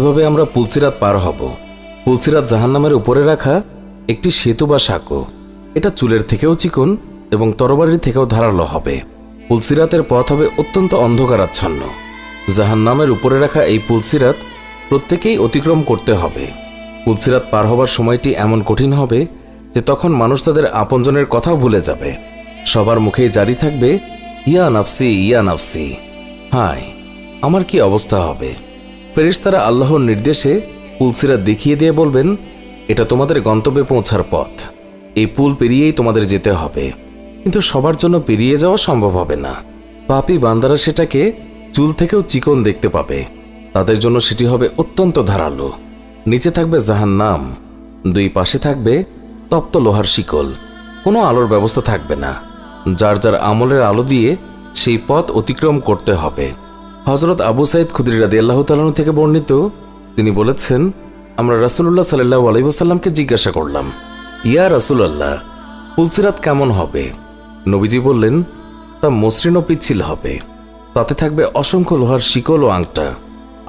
এভাবে আমরা পুলসিরাত পার হব। পুলসিরাত জাহান্নামের উপরে রাখা একটি সেতু বা সাঁকো। এটা চুলের থেকেও চিকন এবং তরবারির থেকেও ধারালো হবে। পুলসিরাতের পথ হবে অত্যন্ত অন্ধকারাচ্ছন্ন। জাহান্নামের উপরে রাখা এই পুলসিরাত প্রত্যেকেই অতিক্রম করতে হবে। পুলসিরাত পার হবার সময়টি এমন কঠিন হবে যে তখন মানুষ তাদের আপনজনের কথাও ভুলে যাবে। সবার মুখেই জারি থাকবে, ইয়া নাফসি ইয়া নাফসি। হায়, আমার কি অবস্থা হবে। ফেরেশতারা আল্লাহর নির্দেশে পুলসিরাত দেখিয়ে দিয়ে বলবেন, এটা তোমাদের গন্তব্যে পৌঁছার পথ। এই পুল পেরিয়েই তোমাদের যেতে হবে। কিন্তু সবার জন্য পেরিয়ে যাওয়া সম্ভব হবে না। পাপী বান্দারা সেটাকে চুল থেকেও চিকন দেখতে পাবে। তাদের জন্য সেটি হবে অত্যন্ত ধারালো। নিচে থাকবে জাহান্নাম, দুই পাশে থাকবে তপ্ত লোহার শিকল। কোনো আলোর ব্যবস্থা থাকবে না। যার যার আমলের আলো দিয়ে সেই পথ অতিক্রম করতে হবে। হযরত আবু সাঈদ খুদরি রাদিয়াল্লাহু তাআলা আনহু থেকে বর্ণিত, তিনি বলেছেন, আমরা রাসূলুল্লাহ সাল্লাল্লাহু আলাইহি ওয়াসাল্লামকে জিজ্ঞাসা করলাম, ইয়া রাসূলুল্লাহ, পুলসিরাত কেমন হবে? নবীজি বললেন, তা মসৃণ ও পিচ্ছিল হবে। তাতে থাকবে অসংখ্য লোহার শিকল ও আংটা,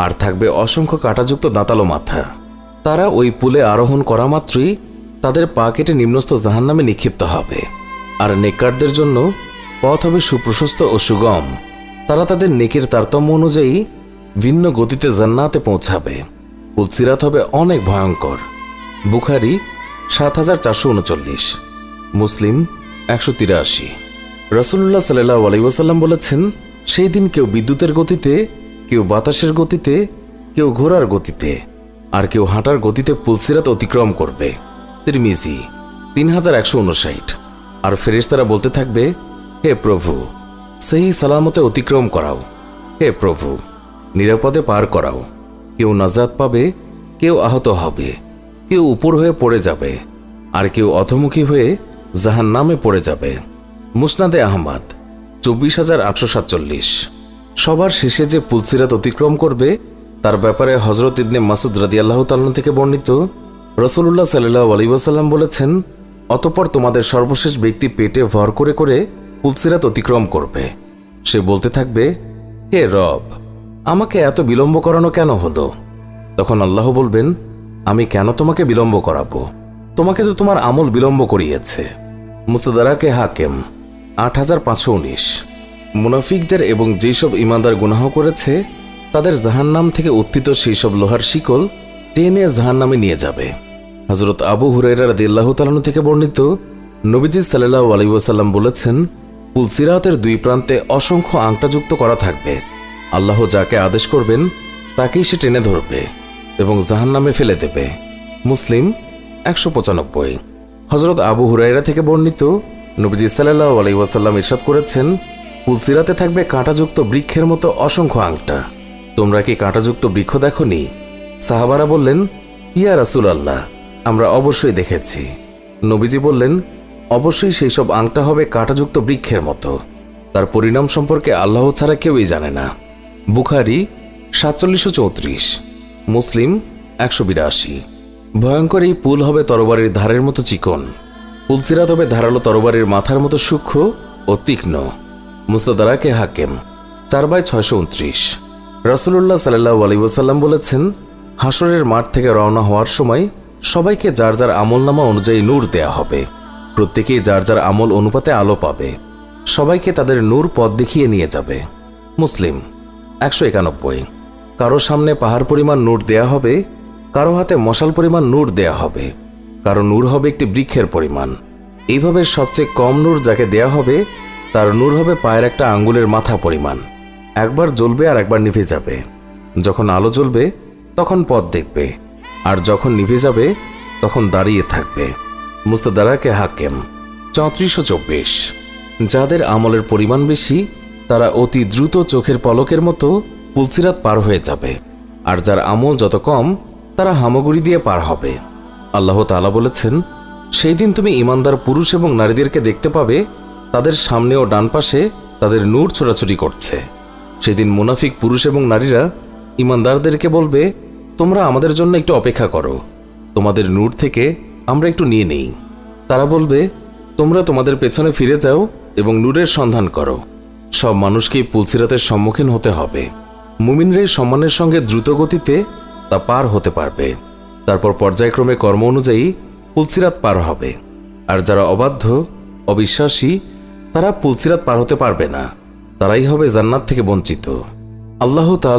আর থাকবে অসংখ্য কাঁটাযুক্ত দাঁতালো মাথা। তারা ওই পুলে আরোহণ করা মাত্রই তাদের পা কেটে নিম্নস্থ জাহান্নামে নিক্ষিপ্ত হবে। আর নেককারদের জন্য পথ হবে সুপ্রশস্ত ও সুগম। তারা তাদের নেকের তারতম্য অনুযায়ী ভিন্ন গতিতে জান্নাতে পৌঁছাবে। পুলসিরাত হবে অনেক ভয়ঙ্কর। বুখারী ৭৪৩৯, মুসলিম ১৮৩। রাসূলুল্লাহ সাল্লাল্লাহু আলাইহি ওয়াসাল্লাম বলেছেন, সেই দিন কেউ বিদ্যুতের গতিতে, কেউ বাতাসের গতিতে, কেউ ঘোড়ার গতিতে, আর কেউ হাঁটার গতিতে পুলসিরাত অতিক্রম করবে। তিরমিজি ৩১৫৯। আর ফেরেশতারা বলতে থাকবে, হে প্রভু, সহি সালামতে অতিক্রম করাও। হে প্রভু, নিরাপদে পার করাও। কেউ নাজাত পাবে, কেউ আহত হবে, কেউ উপর হয়ে পড়ে যাবে, আর কেউ অধমুখী হয়ে জাহান্নামে পড়ে যাবে। মুসনাদে আহমদ ২৪৮৪৭। সবার শেষে যে পুলসিরাত অতিক্রম করবে তার ব্যাপারে হযরত ইবনে মাসউদ রাদিয়াল্লাহু তাআলা থেকে বর্ণিত, রাসূলুল্লাহ সাল্লাল্লাহু আলাইহি ওয়াসাল্লাম বলেছেন, অতঃপর তোমাদের সর্বশেষ ব্যক্তি পেটে ভর করে করে পুলসিরাত অতিক্রম করবে। সে বলতে থাকবে, হে রব, আমাকে এত বিলম্ব করানো কেন হলো? তখন আল্লাহ বলবেন, আমি কেন তোমাকে বিলম্ব করাবো? তোমাকে তো তোমার আমল বিলম্ব করিয়েছে। মুস্তাদরাকে হাকিম ৮৫১৯। মুনাফিকদের এবং যেসব ঈমানদার গুনাহ করেছে তাদের জাহান্নাম থেকে উত্থিত সেই সব লোহার শিকল টেনে জাহান্নামে নিয়ে যাবে। হযরত আবু হুরায়রা রাদিয়াল্লাহু তাআলা আনহু থেকে বর্ণিত, নবীজি সাল্লাল্লাহু আলাইহি ওয়াসাল্লাম বলেছেন, পুলসিরাতের দুই প্রান্তে অসংখ্য আংটাযুক্ত করা থাকবে। আল্লাহ যাকে আদেশ করবেন তাকেই সে টেনে ধরবে এবং জাহান্নামে ফেলে দেবে। মুসলিম ১৯৫। হযরত আবু হুরায়রা থেকে বর্ণিত, নবীজি সাল্লাল্লাহু আলাইহি ওয়াসাল্লাম ইরশাদ করেছেন, পুলসিরাতে থাকবে কাঁটাযুক্ত বৃক্ষের মতো অসংখ্য আংটা। তোমরা কি কাঁটাযুক্ত বৃক্ষ দেখনি? সাহাবারা বললেন, ইয়া রাসূলুল্লাহ, আমরা অবশ্যই দেখেছি। নবীজি বললেন, অবশ্যই সেই সব আংটা হবে কাঁটাযুক্ত বৃক্ষের মতো। তার পরিণাম সম্পর্কে আল্লাহ ছাড়া কেউই জানে না। বুখারী ৪৭৩৪, মুসলিম ১৮২। ভয়ঙ্কর এই পুল হবে তরবারির ধারের মতো চিকন। পুলসিরাত হবে ধারালো তরবারির মাথার মতো সূক্ষ্ম ও তীক্ষ্ণ। মুস্তাদরাকে হাকিম ৪/৬২৯। রাসূলুল্লাহ সাল্লাল্লাহু আলাইহি ওয়াসাল্লাম বলেছেন, হাসরের মাঠ থেকে রওনা হওয়ার সময় সবাইকে যার যার আমলনামা অনুযায়ী নূর দেয়া হবে। প্রত্যেকেই যার যার আমল অনুপাতে আলো পাবে। সবাইকে তাদের নূর পথ দেখিয়ে নিয়ে যাবে। মুসলিম ১৯১। কারো সামনে পাহাড় পরিমাণ নূর দেয়া হবে, কারো হাতে মশাল পরিমাণ নূর দেয়া হবে, কারো নূর হবে একটি বৃক্ষের পরিমাণ। এইভাবে সবচেয়ে কম নূর যাকে দেয়া হবে তার নূর হবে পায়ের একটা আঙ্গুলের মাথা পরিমাণ। একবার জ্বলবে আর একবার নিভে যাবে। যখন আলো জ্বলবে তখন পথ দেখবে, আর যখন নিভে যাবে তখন দাঁড়িয়ে থাকবে। মুস্তাদরাকে হাকিম ৩৪২৪। যাদের আমলের পরিমাণ বেশি তারা অতি দ্রুত চোখের পলকের মতো পুলসিরাত পার হয়ে যাবে, আর যার আমল যত কম তারা হামাগুড়ি দিয়ে পার হবে। আল্লাহ তাআলা বলেছেন, সেই দিন তুমি ঈমানদার পুরুষ এবং নারীদেরকে দেখতে পাবে তাদের সামনে ও ডান পাশে তাদের নূর ছোটাছুটি করছে। সেদিন মুনাফিক পুরুষ এবং নারীরা ঈমানদারদেরকে বলবে, তোমরা আমাদের জন্য একটু অপেক্ষা করো, তোমাদের নূর থেকে আমরা একটু নিয়ে নেই। তারা বলবে, তোমরা তোমাদের পেছনে ফিরে যাও এবং নূরের সন্ধান করো। সব মানুষকেই পুলসিরাতের সম্মুখীন হতে হবে। মুমিনরাই সম্মানের সঙ্গে দ্রুত গতিতে তা পার হতে পারবে। তারপর পর্যায়ক্রমে কর্ম অনুযায়ী পুলসিরাত পার হবে। আর যারা অবাধ্য, অবিশ্বাসী, তারা পুলসিরাত পার হতে পারবে না। তারাই হবে জান্নাত থেকে বঞ্চিত। আল্লাহ তাআলা